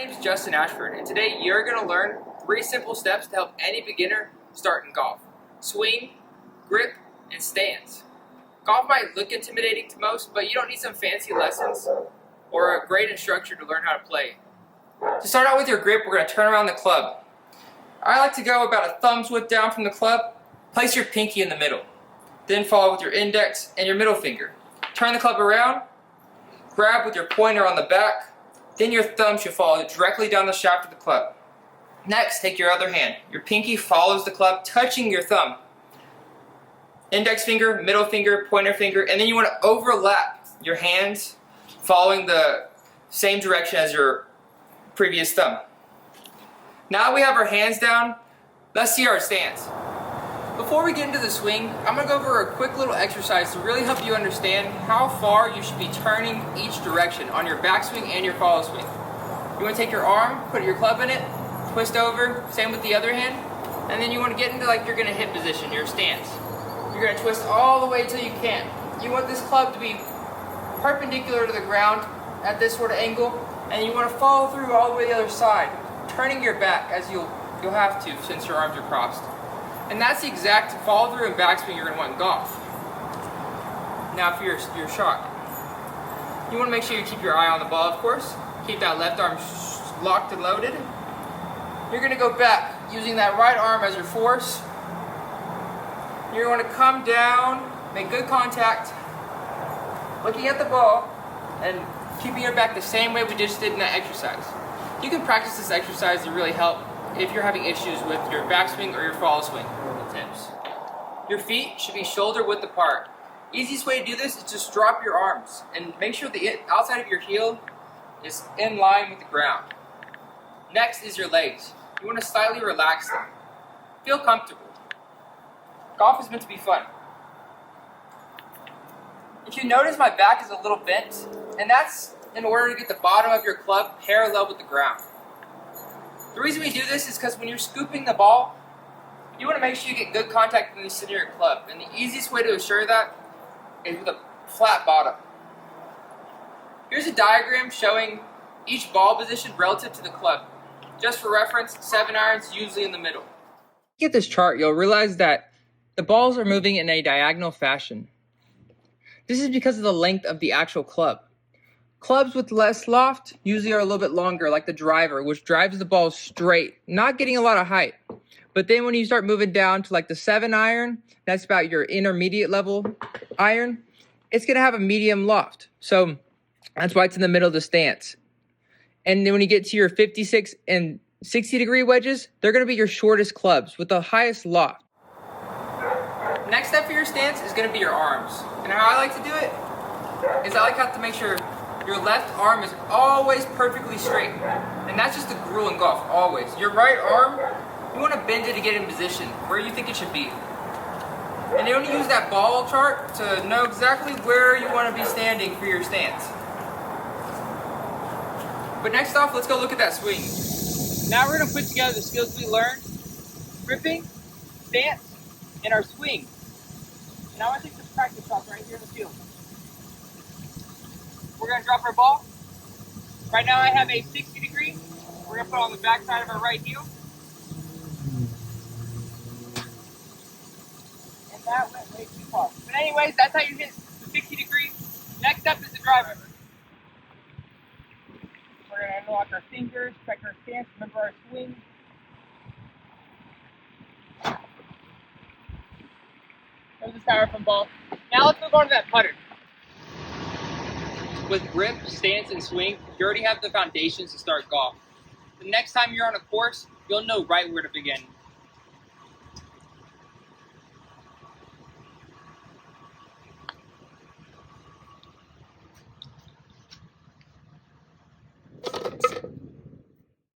name is Justin Ashford, and today you're going to learn 3 simple steps to help any beginner start in golf. Swing, grip, and stance. Golf might look intimidating to most, but you don't need some fancy lessons or a great instructor to learn how to play. To start out with your grip, we're going to turn around the club. I like to go about a thumb's width down from the club. Place your pinky in the middle. Then follow with your index and your middle finger. Turn the club around, grab with your pointer on the back, then your thumb should follow directly down the shaft of the club. Next, take your other hand. Your pinky follows the club, touching your thumb. Index finger, middle finger, pointer finger, and then you want to overlap your hands following the same direction as your previous thumb. Now we have our hands down, let's see our stance. Before we get into the swing, I'm going to go over a quick little exercise to really help you understand how far you should be turning each direction on your backswing and your follow swing. You want to take your arm, put your club in it, twist over, same with the other hand, and then you want to get into like you're going to hit position, your stance. You're going to twist all the way till you can. You want this club to be perpendicular to the ground at this sort of angle, and you want to follow through all the way to the other side, turning your back as you'll have to since your arms are crossed. And that's the exact follow through and backswing you're going to want in golf. Now for your shot. You want to make sure you keep your eye on the ball, of course. Keep that left arm locked and loaded. You're going to go back using that right arm as your force. You're going to come down, make good contact, looking at the ball, and keeping your back the same way we just did in that exercise. You can practice this exercise to really help if you're having issues with your backswing or your follow swing. Tips. Your feet should be shoulder width apart. Easiest way to do this is just drop your arms and make sure the outside of your heel is in line with the ground. Next is your legs. You want to slightly relax them. Feel comfortable. Golf is meant to be fun. If you notice, my back is a little bent, and that's in order to get the bottom of your club parallel with the ground. The reason we do this is because when you're scooping the ball, you want to make sure you get good contact in the center of your club. And the easiest way to assure that is with a flat bottom. Here's a diagram showing each ball position relative to the club. Just for reference, 7 irons usually in the middle. Get this chart, you'll realize that the balls are moving in a diagonal fashion. This is because of the length of the actual club. Clubs with less loft usually are a little bit longer, like the driver, which drives the ball straight, not getting a lot of height. But then when you start moving down to like the 7 iron, that's about your intermediate level iron, it's going to have a medium loft. So that's why it's in the middle of the stance. And then when you get to your 56 and 60 degree wedges, they're going to be your shortest clubs with the highest loft. Next step for your stance is going to be your arms. And how I like to do it is I like to make sure your left arm is always perfectly straight. And that's just the rule in golf, always. Your right arm, you want to bend it to get in position where you think it should be. And you want to use that ball chart to know exactly where you want to be standing for your stance. But next off, let's go look at that swing. Now we're going to put together the skills we learned, gripping, stance, and our swing. And I want to take this practice shot right here in the field. We're going to drop our ball. Right now I have a 60 degree. We're going to put it on the back side of our right heel. And that went way too far. But anyways, that's how you hit the 60 degree. Next up is the driver. We're going to unlock our fingers, check our stance, remember our swing. There's the styrofoam ball. Now let's move on to that putter. With grip, stance, and swing, you already have the foundations to start golf. The next time you're on a course, you'll know right where to begin.